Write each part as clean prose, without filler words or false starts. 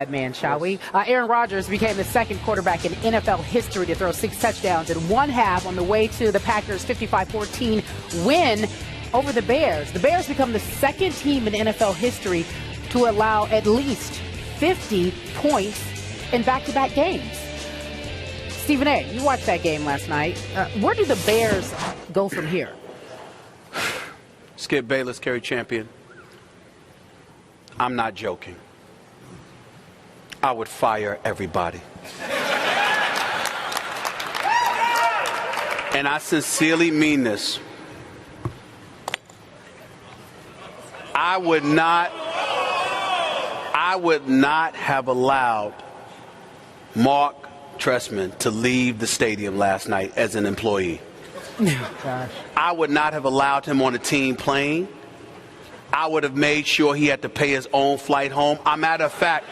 Man, shall we? Aaron Rodgers became the second quarterback in NFL history to throw 6 touchdowns in one half on the way to the Packers' 55-14 win over the Bears. The Bears become the second team in NFL history to allow at least 50 points in back-to-back games. Stephen A., you watched that game last night. Where do the Bears go from here? Skip Bayless, Kerry champion. I'm not joking. I would fire everybody. And I sincerely mean this. I would not have allowed Mark Trestman to leave the stadium last night as an employee. Gosh. I would not have allowed him on a team plane. I would have made sure he had to pay his own flight home. As a matter of fact,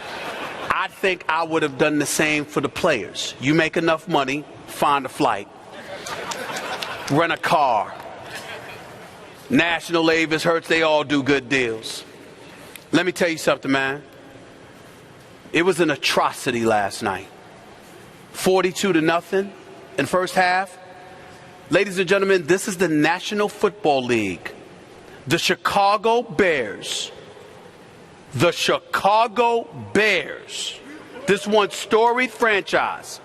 I think I would have done the same for the players. You make enough money, find a flight, rent a car. National Avis, Hertz, they all do good deals. Let me tell you something, man. It was an atrocity last night. 42-0 in first half. Ladies and gentlemen, this is the National Football League. The Chicago Bears. The Chicago Bears, this one storied franchise,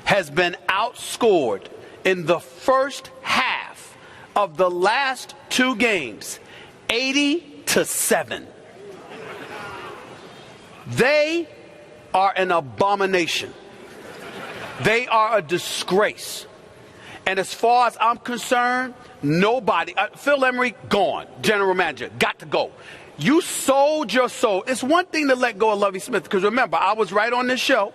has been outscored in the first half of the last 2 games, 80-7. They are an abomination. They are a disgrace. And as far as I'm concerned, nobody, Phil Emery, gone. General manager, got to go. You sold your soul. It's one thing to let go of Lovie Smith, because remember, I was right on this show,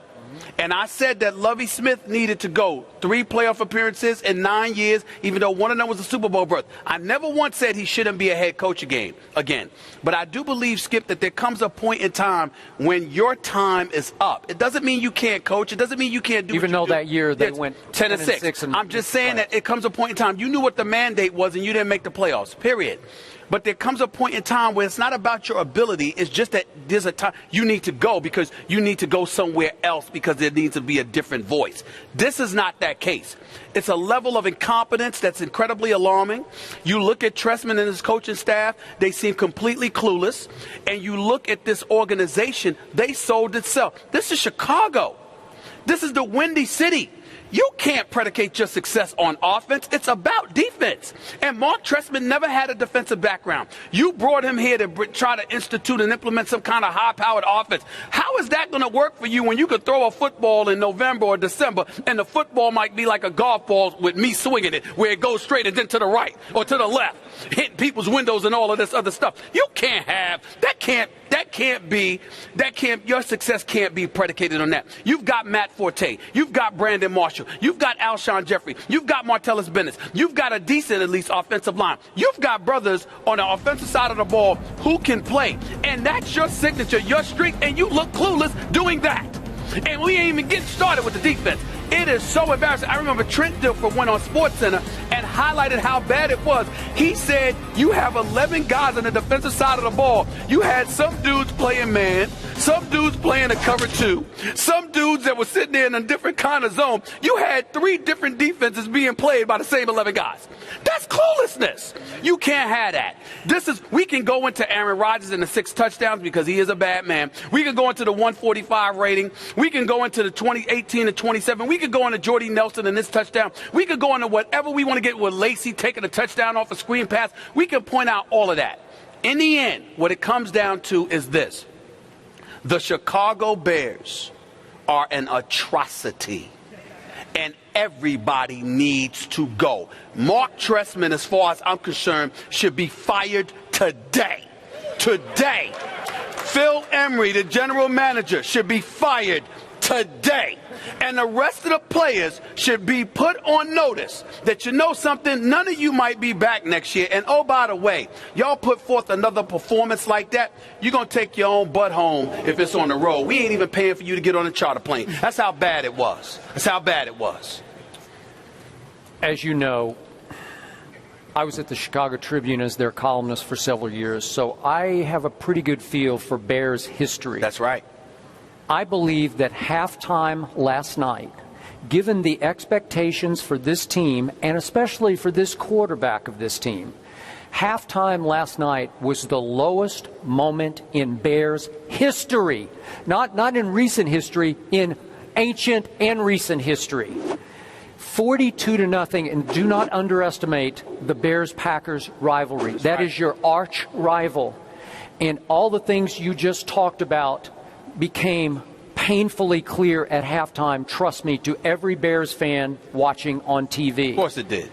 and I said that Lovie Smith needed to go. 3 playoff appearances in 9 years, even though one of them was a Super Bowl berth. I never once said he shouldn't be a head coach again. But I do believe, Skip, that there comes a point in time when your time is up. It doesn't mean you can't coach. It doesn't mean you can't do even though that year they went 10-6. I'm just saying that it comes a point in time. You knew what the mandate was, and you didn't make the playoffs, period. But there comes a point in time where it's not about your ability. It's just that there's a time you need to go, because you need to go somewhere else, because there needs to be a different voice. This is not that case. It's a level of incompetence that's incredibly alarming. You look at Trestman and his coaching staff, they seem completely clueless. And you look at this organization, they sold itself. This is Chicago. This is the Windy City. You can't predicate your success on offense. It's about defense. And Mark Trestman never had a defensive background. You brought him here to try to institute and implement some kind of high-powered offense. How is that going to work for you when you could throw a football in November or December, and the football might be like a golf ball with me swinging it, where it goes straight and then to the right or to the left, hitting people's windows and all of this other stuff? You can't have that. Your success can't be predicated on that. You've got Matt Forte. You've got Brandon Marshall. You've got Alshon Jeffrey. You've got Martellus Bennett. You've got a decent, at least, offensive line. You've got brothers on the offensive side of the ball who can play. And that's your signature, your streak, and you look clueless doing that. And we ain't even getting started with the defense. It is so embarrassing. I remember Trent Dilfer went on SportsCenter and highlighted how bad it was. He said you have 11 guys on the defensive side of the ball. You had some dudes playing man, some dudes playing a cover 2, some dudes that were sitting there in a different kind of zone. You had 3 different defenses being played by the same 11 guys. That's cluelessness. You can't have that. We can go into Aaron Rodgers and the 6 touchdowns because he is a bad man. We can go into the 145 rating. We can go into the 2018 and 27. We could go into Jordy Nelson and this touchdown. We could go into whatever we want to get with Lacey taking a touchdown off a screen pass. We can point out all of that. In the end, what it comes down to is this. The Chicago Bears are an atrocity, and everybody needs to go. Mark Trestman, as far as I'm concerned, should be fired today. Today. Phil Emery, the general manager, should be fired today. And the rest of the players should be put on notice that, you know something, none of you might be back next year. And oh, by the way, y'all put forth another performance like that, you're going to take your own butt home if it's on the road. We ain't even paying for you to get on a charter plane. That's how bad it was. That's how bad it was. As you know, I was at the Chicago Tribune as their columnist for several years, so I have a pretty good feel for Bears history. That's right. I believe that halftime last night, given the expectations for this team, and especially for this quarterback of this team, halftime last night was the lowest moment in Bears history. Not in recent history, in ancient and recent history. 42-0, and do not underestimate the Bears-Packers rivalry. That is your arch rival. And all the things you just talked about became painfully clear at halftime, trust me, to every Bears fan watching on TV. Of course it did.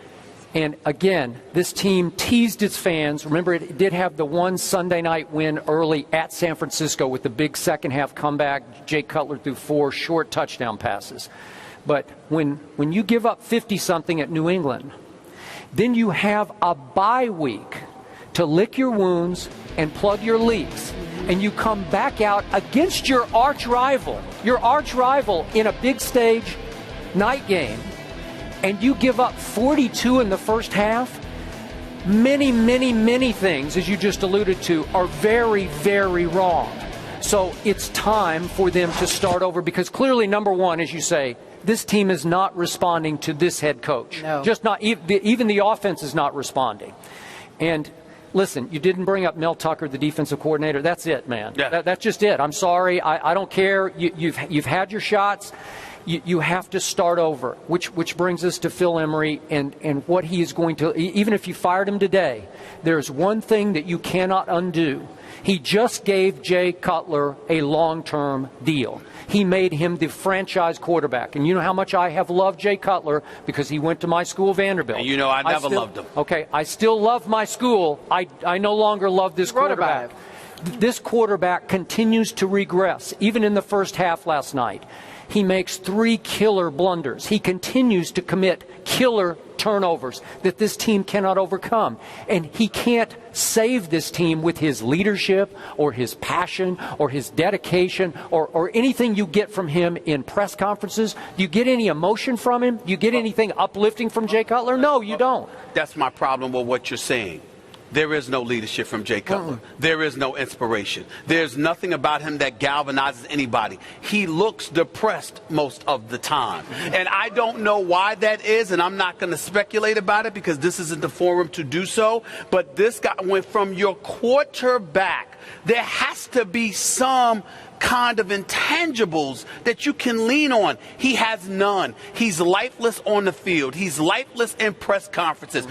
And again, this team teased its fans. Remember, it did have the one Sunday night win early at San Francisco with the big second-half comeback. Jay Cutler threw 4 short touchdown passes. But when you give up 50-something at New England, then you have a bye week to lick your wounds and plug your leaks. And you come back out against your arch rival in a big stage night game, and you give up 42 in the first half. Many things, as you just alluded to, are very, very wrong. So it's time for them to start over, because clearly, number one, as you say, this team is not responding to this head coach. No. Just not even the offense is not responding. And listen, you didn't bring up Mel Tucker, the defensive coordinator. That's it, man. Yeah. That's just it. I'm sorry. I don't care. You've had your shots. You have to start over, which brings us to Phil Emery and what he is going to, even if you fired him today, there's one thing that you cannot undo. He just gave Jay Cutler a long-term deal. He made him the franchise quarterback. And you know how much I have loved Jay Cutler because he went to my school, Vanderbilt. And you know I never loved him. Okay, I still love my school. I no longer love this quarterback. This quarterback continues to regress, even in the first half last night. He makes 3 killer blunders. He continues to commit killer turnovers that this team cannot overcome. And he can't save this team with his leadership or his passion or his dedication or anything you get from him in press conferences. Do you get any emotion from him? Do you get anything uplifting from Jay Cutler? No, you don't. That's my problem with what you're saying. There is no leadership from Jay Cutler. There is no inspiration. There's nothing about him that galvanizes anybody. He looks depressed most of the time. And I don't know why that is, and I'm not going to speculate about it because this isn't the forum to do so. But this guy went from your quarterback. There has to be some kind of intangibles that you can lean on. He has none. He's lifeless on the field. He's lifeless in press conferences.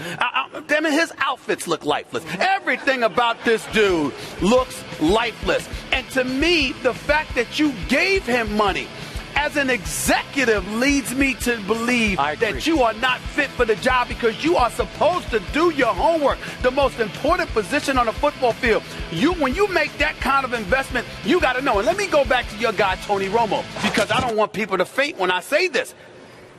Damn it, his outfits look lifeless. Everything about this dude looks lifeless. And to me, the fact that you gave him money as an executive leads me to believe that you are not fit for the job, because you are supposed to do your homework. The most important position on a football field. When you make that kind of investment, you got to know. And let me go back to your guy, Tony Romo, because I don't want people to faint when I say this.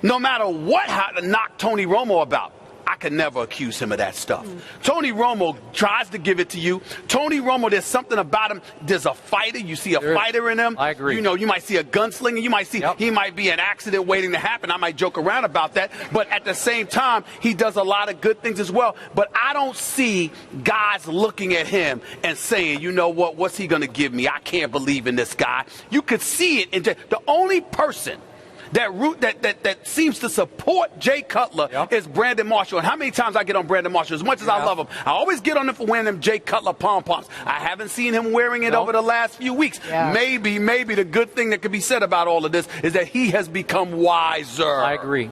No matter what to knock Tony Romo about, I could never accuse him of that stuff. Tony Romo tries to give it to you. Tony Romo, there's something about him. There's a fighter. You see a fighter in him. I agree. You know, you might see a gunslinger. You might see he might be an accident waiting to happen. I might joke around about that. But at the same time, he does a lot of good things as well. But I don't see guys looking at him and saying, you know what, what's he going to give me? I can't believe in this guy. You could see it in the only person that seems to support Jay Cutler is Brandon Marshall. And how many times I get on Brandon Marshall? As much as I love him, I always get on him for wearing them Jay Cutler pom-poms. I haven't seen him wearing it over the last few weeks. Maybe the good thing that could be said about all of this is that he has become wiser. I agree.